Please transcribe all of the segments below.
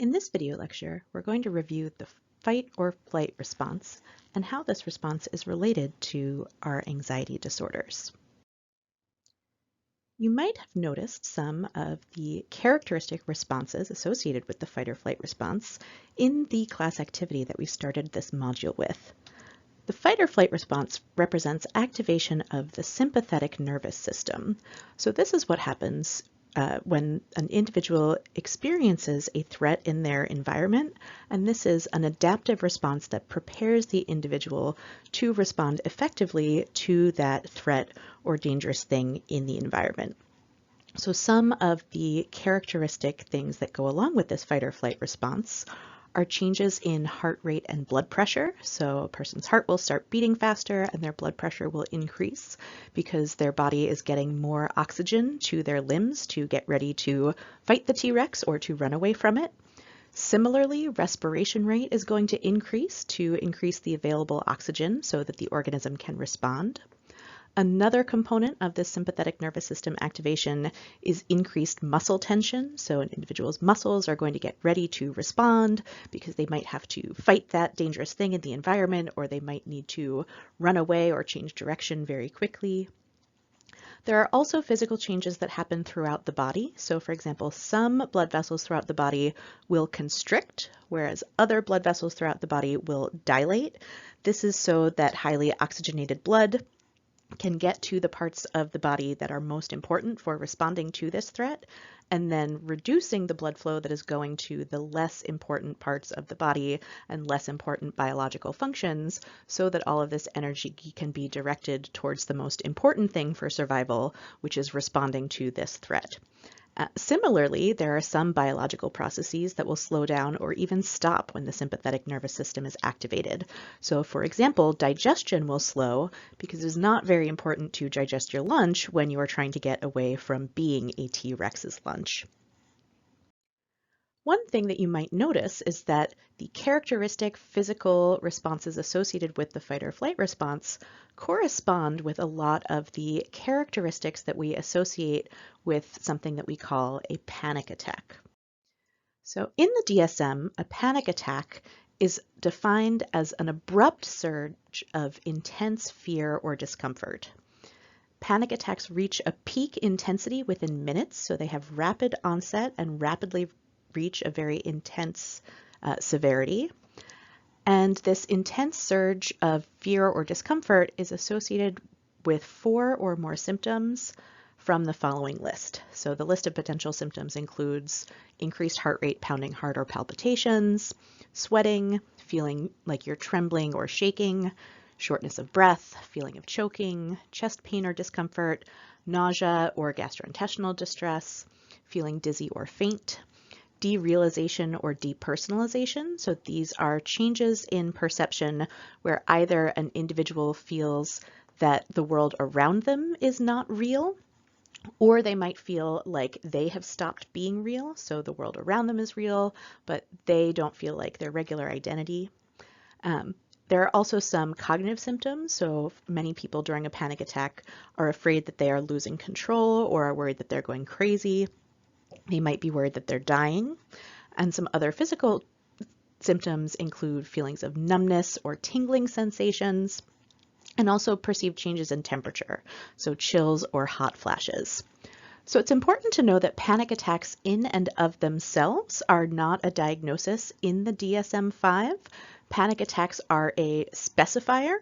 In this video lecture, we're going to review the fight or flight response and how this response is related to our anxiety disorders. You might have noticed some of the characteristic responses associated with the fight or flight response in the class activity that we started this module with. The fight or flight response represents activation of the sympathetic nervous system. So this is what happens when an individual experiences a threat in their environment, and this is an adaptive response that prepares the individual to respond effectively to that threat or dangerous thing in the environment. So some of the characteristic things that go along with this fight or flight response are changes in heart rate and blood pressure. So a person's heart will start beating faster and their blood pressure will increase because their body is getting more oxygen to their limbs to get ready to fight the T-Rex or to run away from it. Similarly, respiration rate is going to increase the available oxygen so that the organism can respond. Another component of this sympathetic nervous system activation is increased muscle tension. So an individual's muscles are going to get ready to respond because they might have to fight that dangerous thing in the environment, or they might need to run away or change direction very quickly. There are also physical changes that happen throughout the body. So for example, some blood vessels throughout the body will constrict, whereas other blood vessels throughout the body will dilate. This is so that highly oxygenated blood can get to the parts of the body that are most important for responding to this threat, and then reducing the blood flow that is going to the less important parts of the body and less important biological functions, so that all of this energy can be directed towards the most important thing for survival, which is responding to this threat. Similarly, there are some biological processes that will slow down or even stop when the sympathetic nervous system is activated. So for example, digestion will slow because it is not very important to digest your lunch when you are trying to get away from being a T-Rex's lunch. One thing that you might notice is that the characteristic physical responses associated with the fight or flight response correspond with a lot of the characteristics that we associate with something that we call a panic attack. So in the DSM, a panic attack is defined as an abrupt surge of intense fear or discomfort. Panic attacks reach a peak intensity within minutes, so they have rapid onset and rapidly reach a very intense severity. And this intense surge of fear or discomfort is associated with 4 or more symptoms from the following list. So the list of potential symptoms includes increased heart rate, pounding heart or palpitations, sweating, feeling like you're trembling or shaking, shortness of breath, feeling of choking, chest pain or discomfort, nausea or gastrointestinal distress, feeling dizzy or faint, derealization or depersonalization. So these are changes in perception where either an individual feels that the world around them is not real, or they might feel like they have stopped being real. So the world around them is real, but they don't feel like their regular identity. There are also some cognitive symptoms. So many people during a panic attack are afraid that they are losing control or are worried that they're going crazy. They might be worried that they're dying. And some other physical symptoms include feelings of numbness or tingling sensations, and also perceived changes in temperature, so chills or hot flashes. So it's important to know that panic attacks in and of themselves are not a diagnosis in the DSM-5. Panic attacks are a specifier,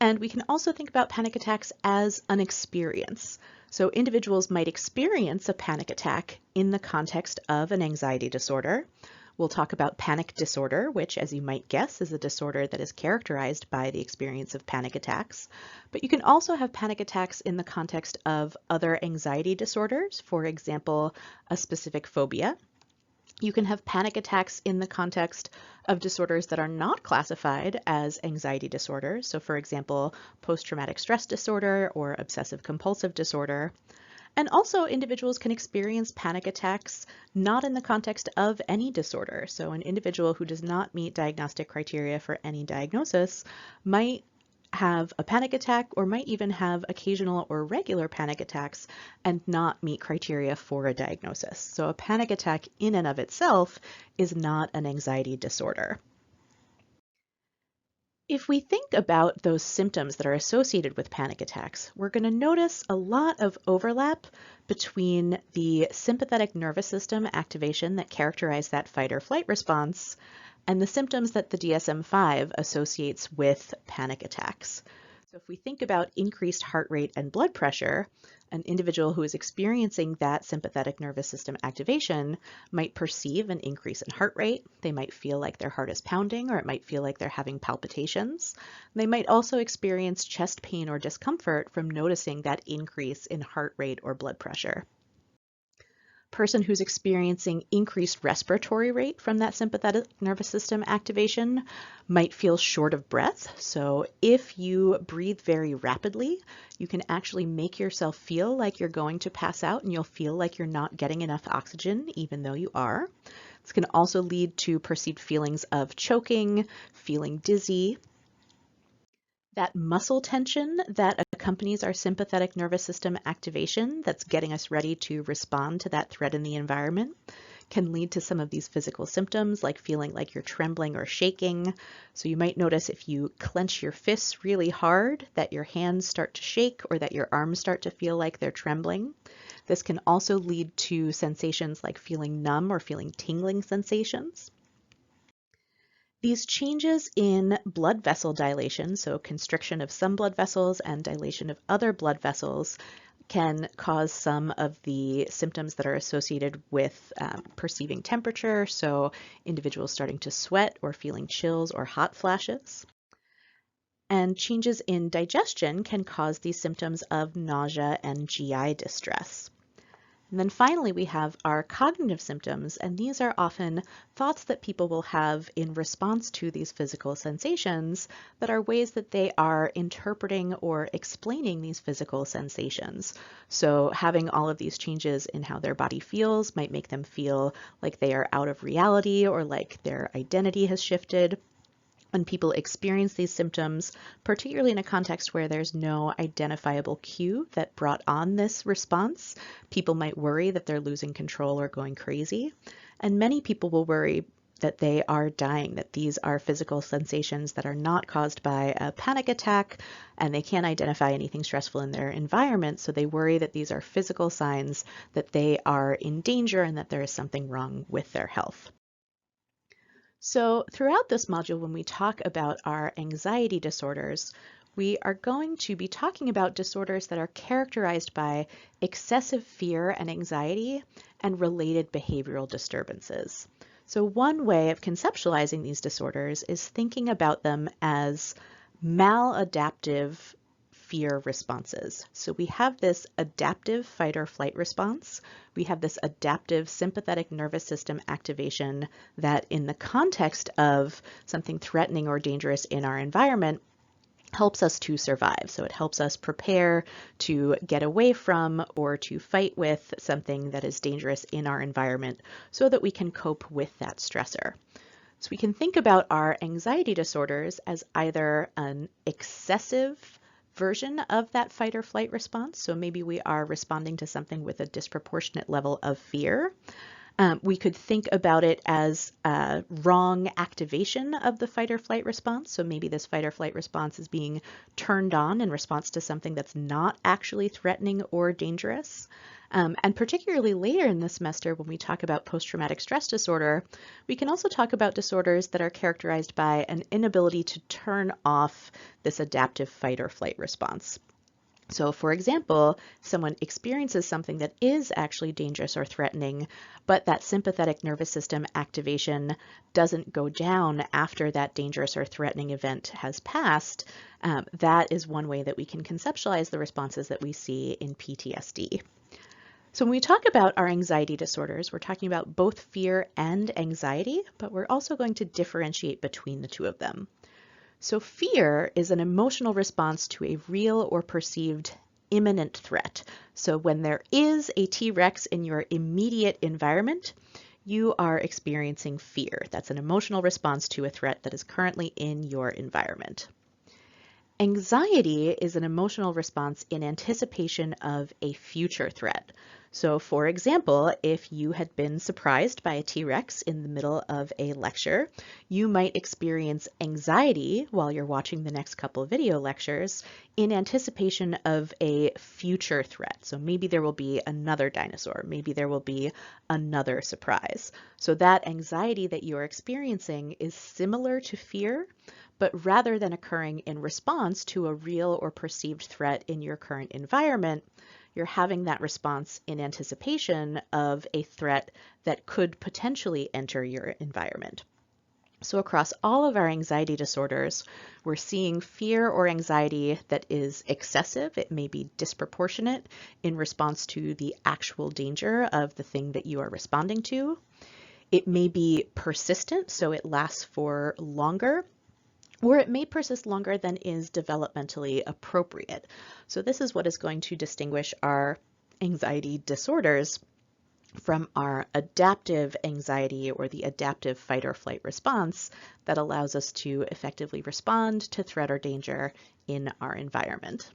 and we can also think about panic attacks as an experience. So individuals might experience a panic attack in the context of an anxiety disorder. We'll talk about panic disorder, which, as you might guess, is a disorder that is characterized by the experience of panic attacks. But you can also have panic attacks in the context of other anxiety disorders, for example, a specific phobia. You can have panic attacks in the context of disorders that are not classified as anxiety disorders. So for example, post-traumatic stress disorder or obsessive compulsive disorder. And also individuals can experience panic attacks not in the context of any disorder. So an individual who does not meet diagnostic criteria for any diagnosis might have a panic attack or might even have occasional or regular panic attacks and not meet criteria for a diagnosis. So a panic attack in and of itself is not an anxiety disorder. If we think about those symptoms that are associated with panic attacks, we're going to notice a lot of overlap between the sympathetic nervous system activation that characterize that fight or flight response and the symptoms that the DSM-5 associates with panic attacks. So if we think about increased heart rate and blood pressure, an individual who is experiencing that sympathetic nervous system activation might perceive an increase in heart rate. They might feel like their heart is pounding, or it might feel like they're having palpitations. They might also experience chest pain or discomfort from noticing that increase in heart rate or blood pressure. Person who's experiencing increased respiratory rate from that sympathetic nervous system activation might feel short of breath. So if you breathe very rapidly, you can actually make yourself feel like you're going to pass out and you'll feel like you're not getting enough oxygen, even though you are. This can also lead to perceived feelings of choking, feeling dizzy. That muscle tension that accompanies our sympathetic nervous system activation that's getting us ready to respond to that threat in the environment can lead to some of these physical symptoms like feeling like you're trembling or shaking. So you might notice if you clench your fists really hard that your hands start to shake or that your arms start to feel like they're trembling. This can also lead to sensations like feeling numb or feeling tingling sensations. These changes in blood vessel dilation, so constriction of some blood vessels and dilation of other blood vessels, can cause some of the symptoms that are associated with perceiving temperature, so individuals starting to sweat or feeling chills or hot flashes. And changes in digestion can cause these symptoms of nausea and GI distress. And then finally, we have our cognitive symptoms, and these are often thoughts that people will have in response to these physical sensations that are ways that they are interpreting or explaining these physical sensations. So having all of these changes in how their body feels might make them feel like they are out of reality or like their identity has shifted. When people experience these symptoms, particularly in a context where there's no identifiable cue that brought on this response, people might worry that they're losing control or going crazy. And many people will worry that they are dying, that these are physical sensations that are not caused by a panic attack, and they can't identify anything stressful in their environment, so they worry that these are physical signs that they are in danger and that there is something wrong with their health. So throughout this module, when we talk about our anxiety disorders, we are going to be talking about disorders that are characterized by excessive fear and anxiety and related behavioral disturbances. So one way of conceptualizing these disorders is thinking about them as maladaptive fear responses. So we have this adaptive fight or flight response. We have this adaptive sympathetic nervous system activation that in the context of something threatening or dangerous in our environment helps us to survive. So it helps us prepare to get away from or to fight with something that is dangerous in our environment so that we can cope with that stressor. So we can think about our anxiety disorders as either an excessive version of that fight or flight response. So maybe we are responding to something with a disproportionate level of fear. We could think about it as a wrong activation of the fight or flight response. So maybe this fight or flight response is being turned on in response to something that's not actually threatening or dangerous. And particularly later in the semester, when we talk about post-traumatic stress disorder, we can also talk about disorders that are characterized by an inability to turn off this adaptive fight or flight response. So for example, someone experiences something that is actually dangerous or threatening, but that sympathetic nervous system activation doesn't go down after that dangerous or threatening event has passed. That is one way that we can conceptualize the responses that we see in PTSD. So when we talk about our anxiety disorders, we're talking about both fear and anxiety, but we're also going to differentiate between the two of them. So fear is an emotional response to a real or perceived imminent threat. So when there is a T-Rex in your immediate environment, you are experiencing fear. That's an emotional response to a threat that is currently in your environment. Anxiety is an emotional response in anticipation of a future threat. So, for example, if you had been surprised by a T-Rex in the middle of a lecture, you might experience anxiety while you're watching the next couple video lectures in anticipation of a future threat. So maybe there will be another dinosaur, maybe there will be another surprise. So that anxiety that you're experiencing is similar to fear, but rather than occurring in response to a real or perceived threat in your current environment, you're having that response in anticipation of a threat that could potentially enter your environment. So across all of our anxiety disorders, we're seeing fear or anxiety that is excessive. It may be disproportionate in response to the actual danger of the thing that you are responding to. It may be persistent, so it lasts for longer, or it may persist longer than is developmentally appropriate. So this is what is going to distinguish our anxiety disorders from our adaptive anxiety or the adaptive fight or flight response that allows us to effectively respond to threat or danger in our environment.